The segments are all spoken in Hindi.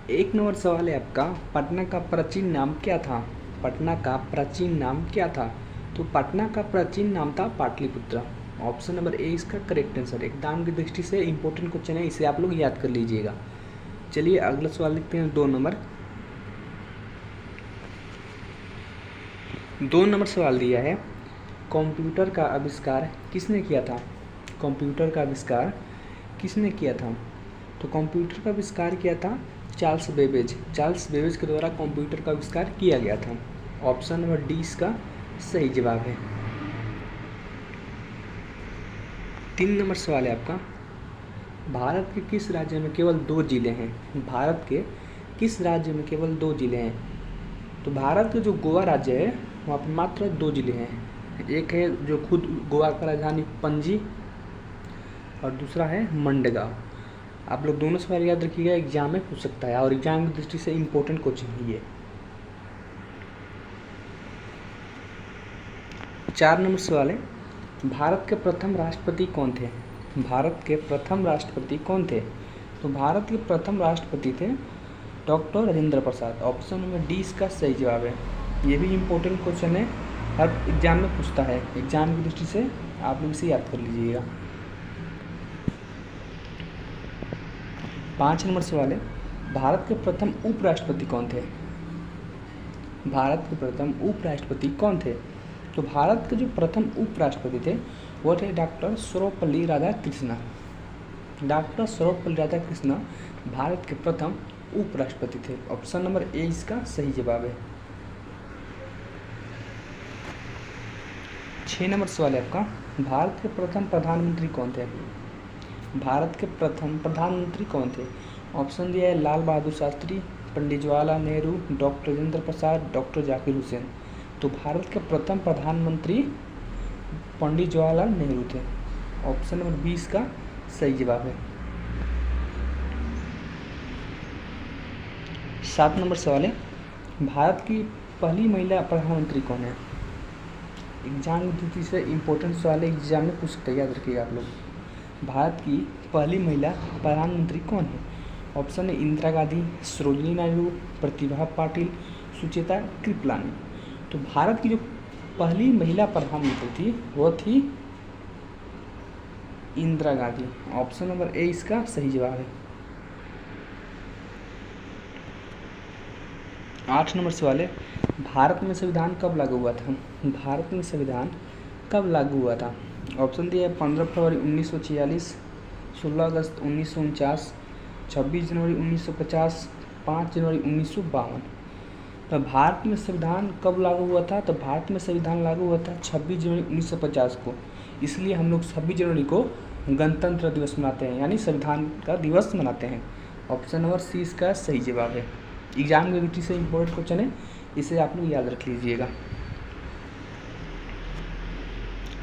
एक नंबर सवाल है आपका, पटना का प्राचीन नाम क्या था? पटना का प्राचीन नाम क्या था? तो पटना का प्राचीन नाम था पाटलिपुत्र। ऑप्शन नंबर ए इसका करेक्ट आंसर। एग्जाम की दृष्टि से इंपॉर्टेंट क्वेश्चन है, इसे आप लोग याद कर लीजिएगा। चलिए अगला सवाल लिखते हैं। 2 नंबर सवाल दिया है, कंप्यूटर का आविष्कार किसने किया था? कंप्यूटर का आविष्कार किसने किया था? तो कंप्यूटर का आविष्कार किया था चार्ल्स बेबेज। चार्ल्स बेबेज के द्वारा कंप्यूटर का आविष्कार किया गया था। ऑप्शन नंबर डी इसका सही जवाब है। 3 नंबर सवाल है आपका, भारत के किस राज्य में केवल 2 जिले हैं? भारत के किस राज्य में केवल 2 जिले हैं? तो भारत का जो गोवा राज्य है वहाँ पर मात्र 2 जिले हैं। एक है जो खुद गोवा का राजधानी पणजी और दूसरा है मंडगांव। आप लोग दोनों सवाल याद रखिएगा, एग्जाम में पूछ सकता है और एग्जाम की दृष्टि से इम्पोर्टेंट क्वेश्चन है ये। 4 नंबर सवाल है, भारत के प्रथम राष्ट्रपति कौन थे? भारत के प्रथम राष्ट्रपति कौन थे? तो भारत के प्रथम राष्ट्रपति थे doctor Rajendra Prasad. Option number D इसका सही जवाब है। ये भी इम्पोर्टेंट क्वेश्चन है, हर एग्जाम में पूछता है, एग्जाम की दृष्टि से आप लोग इसे याद कर लीजिएगा। 5 नंबर सवाल है, भारत के प्रथम उपराष्ट्रपति कौन थे? भारत के प्रथम उपराष्ट्रपति कौन थे? तो भारत के जो प्रथम उपराष्ट्रपति थे वो थे डॉक्टर सर्वपल्ली राधाकृष्णन। डॉक्टर सर्वपल्ली राधाकृष्णन भारत के प्रथम उपराष्ट्रपति थे। ऑप्शन नंबर ए इसका सही जवाब है। 6 नंबर सवाल है आपका, भारत के प्रथम प्रधानमंत्री कौन थे? भारत के प्रथम प्रधानमंत्री कौन थे? ऑप्शन दिया है लाल बहादुर शास्त्री, पंडित जवाहरलाल नेहरू, डॉक्टर राजेंद्र प्रसाद, डॉक्टर जाकिर हुसैन। तो भारत के प्रथम प्रधानमंत्री पंडित जवाहरलाल नेहरू थे। ऑप्शन नंबर 20 का सही जवाब है। 7 नंबर सवाल है, भारत की पहली महिला प्रधानमंत्री कौन है? एग्जाम की दृष्टि से इम्पोर्टेंट सवाल है, एग्जाम में पूछ सकते हैं, याद रखिएगा आप लोग। भारत की पहली महिला प्रधानमंत्री कौन है? ऑप्शन है इंदिरा गांधी, सरोजिनी नायडू, प्रतिभा पाटिल, सुचेता कृपलानी। तो भारत की जो पहली महिला प्रधानमंत्री थी वो थी Indira Gandhi. Option number A इसका सही जवाब है। 8 नंबर सवाल है, भारत में संविधान कब लागू हुआ था? भारत में संविधान कब लागू हुआ था? ऑप्शन दिया है 15 फरवरी 1946, 16 अगस्त 1949, 26 जनवरी 1950, 5 जनवरी 1952। तो भारत में संविधान कब लागू हुआ था? तो भारत में संविधान लागू हुआ था 26 जनवरी 1950 को। इसलिए हम लोग 26 जनवरी को गणतंत्र दिवस मनाते हैं, यानी संविधान का दिवस मनाते हैं। ऑप्शन नंबर सी इसका सही जवाब है। एग्जाम की दृष्टि से इम्पोर्टेंट क्वेश्चन है, इसे आप लोग याद रख लीजिएगा।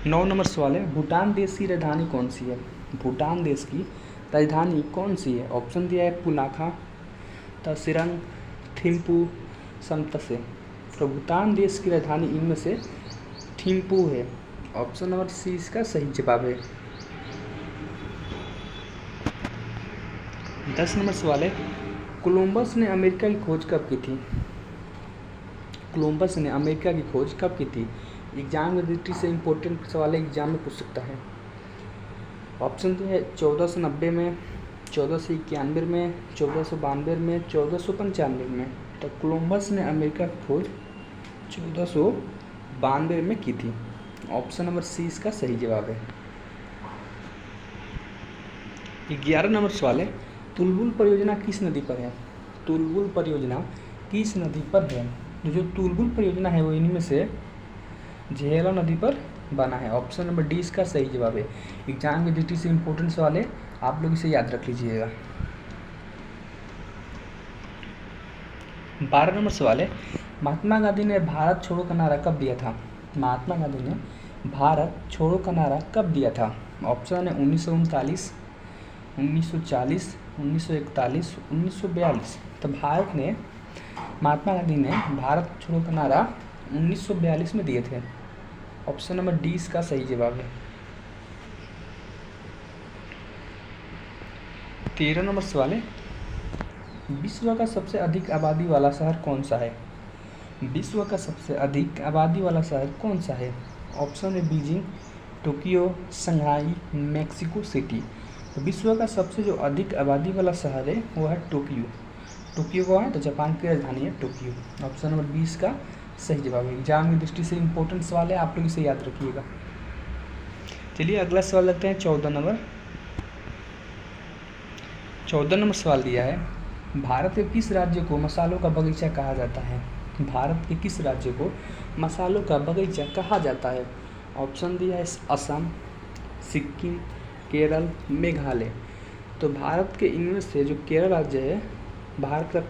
9 नंबर सवाल है, भूटान देश की राजधानी कौन सी है? भूटान देश की राजधानी कौन सी है? ऑप्शन दिया है पुनाखा, तसिरंग, थिम्पू, समतसे। तो भूटान देश की राजधानी इनमें से थिम्पू है। ऑप्शन नंबर सी इसका सही जवाब है। 10 नंबर सवाल है, कोलंबस ने अमेरिका की खोज कब की थी? कोलंबस ने अमेरिका की खोज कब की थी? एग्जाम की दृष्टि से इम्पोर्टेंट सवाल है, एग्जाम में पूछ सकता है। ऑप्शन तो है 1490 में, 1491 में, 1492 में, 1495 में। तो कोलंबस ने अमेरिका की खोज 1492 में की थी। ऑप्शन नंबर सी इसका सही जवाब है। 11 नंबर सवाल है, तुलबुल परियोजना किस नदी पर है? तुलबुल परियोजना किस नदी पर है? जो तुलबुल परियोजना है वो इनमें में से झेलम नदी पर बना है। ऑप्शन नंबर डी इसका सही जवाब है। एग्जाम की दृष्टि से इम्पोर्टेंट सवाल है, आप लोग इसे याद रख लीजिएगा। 12 नंबर सवाल है, महात्मा गांधी ने भारत छोड़ो का नारा कब दिया था? महात्मा गांधी ने भारत छोड़ो का नारा कब दिया था? ऑप्शन है 1939, 1940, 1941, 1942। तो महात्मा गांधी ने भारत छोड़ो का नारा 1942 में दिए थे। ऑप्शन नंबर डी इसका सही जवाब है। 13 नंबर सवाल है, विश्व का सबसे अधिक आबादी वाला शहर कौन सा है? विश्व का सबसे अधिक आबादी वाला शहर कौन सा है? ऑप्शन है Beijing, Tokyo, Shanghai, Mexico city. तो विश्व का सबसे जो अधिक आबादी वाला शहर है वो है टोक्यो। टोक्यो कहाँ है? तो जापान की राजधानी है टोक्यो। ऑप्शन नंबर 20 का सही जवाब है। एग्जाम की दृष्टि से इंपॉर्टेंट सवाल है, आप लोग इसे याद रखिएगा। चलिए अगला सवाल लगते हैं 14 नंबर। 14 नंबर सवाल दिया है, भारत के किस राज्य को मसालों का बगीचा कहा जाता है? भारत के किस राज्य को मसालों का बगीचा कहा जाता है? ऑप्शन दिया है असम, सिक्किम, केरल, मेघालय। तो भारत के इनमें से जो केरल राज्य है, भारत का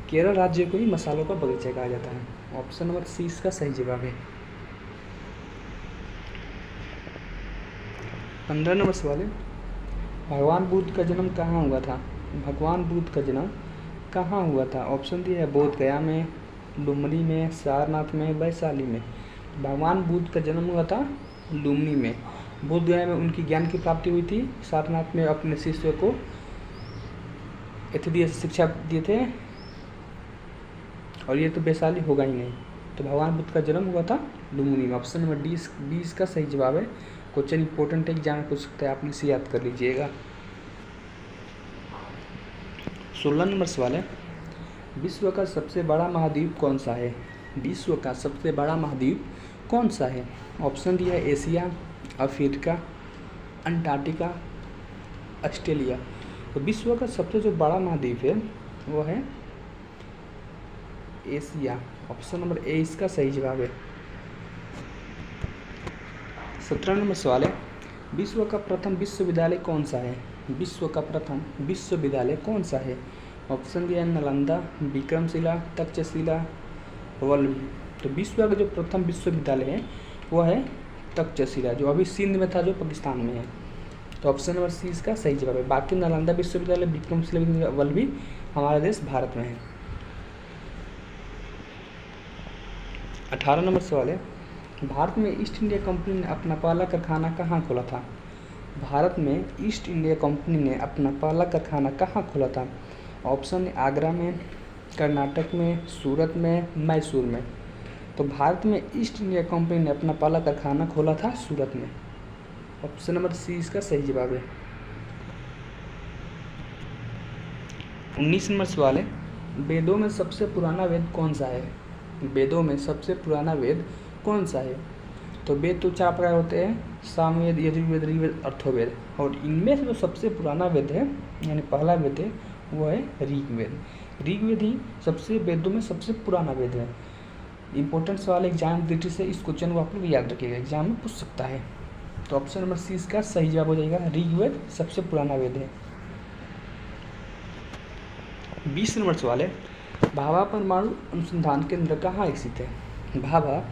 केरल राज्य को ही मसालों का बगीचा कहा जाता है। ऑप्शन नंबर सी इसका सही जवाब है। 15 नंबर सवाल है, भगवान बुद्ध का जन्म कहाँ हुआ था? भगवान बुद्ध का जन्म कहाँ हुआ था? ऑप्शन दिया है बोध गया में, लुम्बिनी में, सारनाथ में, वैशाली में। भगवान बुद्ध का जन्म हुआ था लुम्बिनी में। बोध गया में उनकी ज्ञान की प्राप्ति हुई थी। सारनाथ में अपने शिष्य को इत्यादि शिक्षा दिए थे। और ये तो वैशाली होगा ही नहीं, तो भगवान बुद्ध का जन्म हुआ था लुम्बिनी में। ऑप्शन नंबर 20 का सही जवाब है। क्वेश्चन इंपॉर्टेंट है, एग्जाम में पूछ सकता है, आप इसे याद कर लीजिएगा। 16 नंबर सवाल है, विश्व का सबसे बड़ा महाद्वीप कौन सा है? विश्व का सबसे बड़ा महाद्वीप कौन सा है? ऑप्शन दिया है एशिया, अफ्रीका, अंटार्कटिका, ऑस्ट्रेलिया। तो विश्व का सबसे जो बड़ा महाद्वीप है वो है एशिया। ऑप्शन नंबर ए इसका सही जवाब है। 17 नंबर सवाल है, विश्व का प्रथम विश्वविद्यालय कौन सा है? विश्व का प्रथम विश्वविद्यालय कौन सा है? ऑप्शन दिया है नालंदा, विक्रमशिला, तक्षशिला, वल्लभी। तो विश्व का जो प्रथम विश्वविद्यालय है वो है तक्षशिला, जो अभी सिंध में था, जो पाकिस्तान में है। तो ऑप्शन नंबर सी इसका सही जवाब है। बाकी नालंदा विश्वविद्यालय, विक्रमशिला, वल्लभी हमारा देश भारत में है। 18 नंबर सवाल है, भारत में ईस्ट इंडिया कंपनी ने अपना पहला कारखाना कहाँ खोला था? भारत में ईस्ट इंडिया कंपनी ने अपना पहला कारखाना कहाँ खोला था? ऑप्शन है आगरा में, कर्नाटक में, सूरत में, मैसूर में। तो भारत में ईस्ट इंडिया कंपनी ने अपना पहला कारखाना खोला था सूरत में। ऑप्शन नंबर सी इसका सही जवाब है। 19 नंबर सवाल है, वेदों में सबसे पुराना वेद कौन सा है? वेदों में सबसे पुराना वेद कौन सा है? तो वेद तो 4 प्रकार होते हैं, सामवेद, यजुर्वेद, ऋग्वेद, अथर्ववेद। और इनमें से जो सबसे पुराना वेद है, यानी पहला वेद है, वो है ऋग्वेद। ऋग्वेद ही सबसे वेदों में सबसे पुराना वेद है। इंपॉर्टेंट सवाल एग्जाम दृष्टि से, इस क्वेश्चन को आप लोग याद रखिएगा, एग्जाम में पूछ सकता है। तो ऑप्शन नंबर सी इसका सही जवाब हो जाएगा, ऋग्वेद सबसे पुराना वेद है। 20 नंबर सवाल है, भाभा परमाणु अनुसंधान केंद्र कहाँ स्थित है? भाभा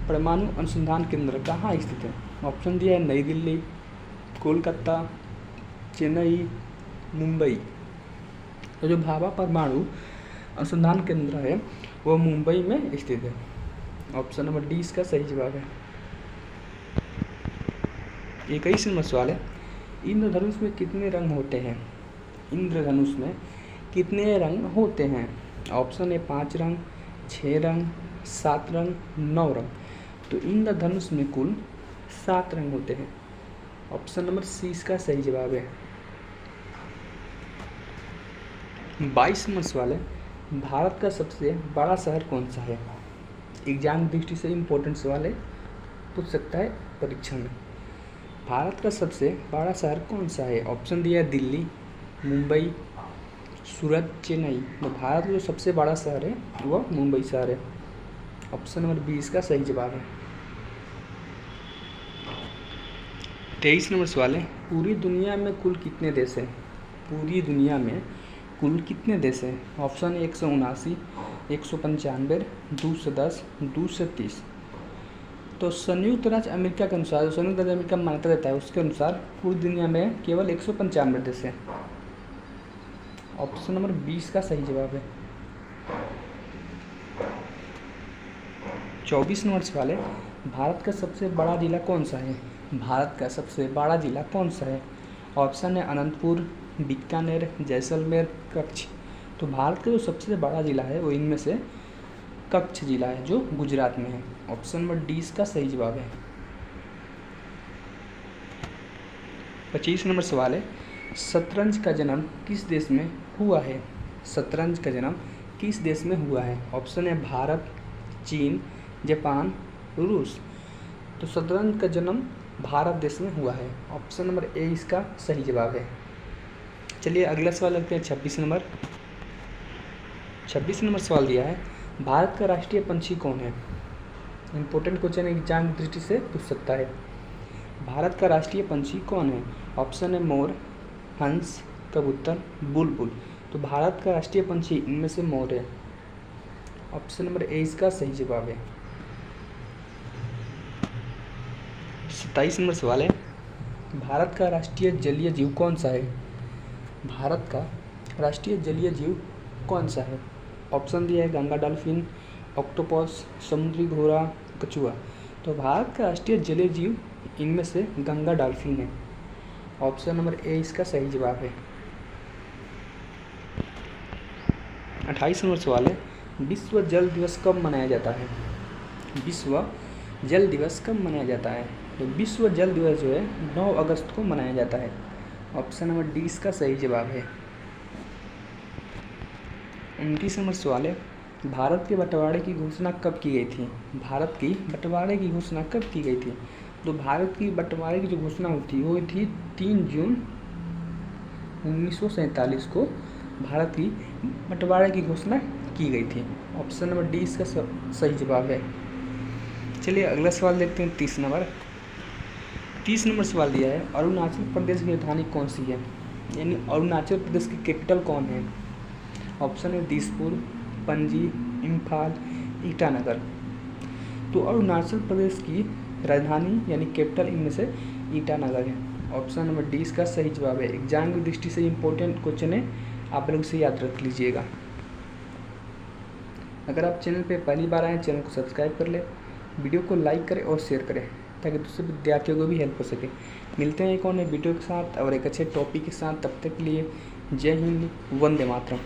परमाणु अनुसंधान केंद्र कहाँ स्थित है? ऑप्शन दिया है नई दिल्ली, कोलकाता, चेन्नई, मुंबई। तो जो भाभा परमाणु अनुसंधान केंद्र है वो मुंबई में स्थित है। ऑप्शन नंबर डी इसका सही जवाब है। 21 नंबर सवाल है, इंद्रधनुष में कितने रंग होते हैं? इंद्रधनुष में कितने रंग होते हैं? ऑप्शन है 5 रंग, 6 रंग, 7 रंग, 9 रंग। तो इंद्रधनुष में कुल 7 रंग होते हैं। ऑप्शन नंबर सी इसका सही जवाब है। 22 नंबर सवाल है, भारत का सबसे बड़ा शहर कौन सा है? एग्जाम दृष्टि से इम्पोर्टेंट सवाल है, पूछ सकता है परीक्षा में। भारत का सबसे बड़ा शहर कौन सा है? ऑप्शन दिया है दिल्ली, मुंबई, सूरत, चेन्नई। तो भारत का जो सबसे बड़ा शहर है वह मुंबई शहर है। ऑप्शन नंबर 20 का सही जवाब है। 23 नंबर सवाल है, पूरी दुनिया में कुल कितने देश हैं? पूरी दुनिया में कुल कितने देश हैं? ऑप्शन है 179, 195, 210, 230। तो संयुक्त राज्य अमेरिका के अनुसार, संयुक्त राज्य अमेरिका मान्यता देता है, उसके अनुसार पूरी दुनिया में केवल 195 देश हैं। ऑप्शन नंबर 20 का सही जवाब है। 24 नंबर सवाल है, भारत का सबसे बड़ा जिला कौन सा है? भारत का सबसे बड़ा जिला कौन सा है? ऑप्शन है अनंतपुर, बीकानेर, जैसलमेर, कच्छ। तो भारत का जो सबसे बड़ा ज़िला है वो इनमें से कच्छ जिला है जो गुजरात में है। ऑप्शन नंबर डी इसका सही जवाब है। 25 नंबर सवाल है, शतरंज का जन्म किस देश में हुआ है? शतरंज का जन्म किस देश में हुआ है? ऑप्शन है भारत, चीन, जापान, रूस। तो शतरंज का जन्म भारत देश में हुआ है। ऑप्शन नंबर ए इसका सही जवाब है। चलिए अगला सवाल लगते हैं 26 नंबर। 26 नंबर सवाल दिया है, भारत का राष्ट्रीय पंछी कौन है? इंपॉर्टेंट क्वेश्चन एग्जाम की दृष्टि से पूछ सकता है। भारत का राष्ट्रीय पंछी कौन है? ऑप्शन है मोर, हंस, कबूतर, बुलबुल। तो भारत का राष्ट्रीय पंछी इनमें से मोर है। ऑप्शन नंबर ए इसका सही जवाब है। 27 नंबर सवाल है, भारत का राष्ट्रीय जलीय जीव कौन सा है? भारत का राष्ट्रीय जलीय जीव कौन सा है? ऑप्शन दिया है गंगा डॉल्फिन, ऑक्टोपस, समुद्री घोड़ा, कछुआ। तो भारत का राष्ट्रीय जलीय जीव इनमें से गंगा डॉल्फिन है। ऑप्शन नंबर ए इसका सही जवाब है। 28 नंबर सवाल है, विश्व जल दिवस कब मनाया जाता है? विश्व जल दिवस कब मनाया जाता है? तो विश्व जल दिवस जो है 9 अगस्त को मनाया जाता है। ऑप्शन नंबर डी इसका सही जवाब है। 29 नंबर सवाल है, भारत के बंटवारे की घोषणा कब की गई थी? भारत की बंटवारे की घोषणा कब की गई थी? तो भारत की बंटवारे की जो घोषणा होती है वो थी 3 जून 1947 को भारत की बंटवारे की घोषणा की गई थी। ऑप्शन नंबर डी इसका सही जवाब है। चलिए अगला सवाल देखते हैं 30 नंबर। 30 नंबर सवाल दिया है, अरुणाचल प्रदेश की राजधानी कौन सी है? यानी अरुणाचल प्रदेश की कैपिटल कौन है? ऑप्शन है दिसपुर, पणजी, इम्फाल, ईटानगर। तो अरुणाचल प्रदेश की राजधानी यानी कैपिटल इनमें से ईटानगर है। ऑप्शन नंबर डी इसका सही जवाब है। एग्जाम की दृष्टि से इंपॉर्टेंट क्वेश्चन है, आप लोग इसे याद रख लीजिएगा। अगर आप चैनल पे पहली बार आए, चैनल को सब्सक्राइब कर ले, वीडियो को लाइक करें और शेयर करें ताकि दूसरे विद्यार्थियों को भी हेल्प हो सके। मिलते हैं एक और नए वीडियो के साथ और एक अच्छे टॉपिक के साथ। तब तक के लिए जय हिंद, वंदे मातरम।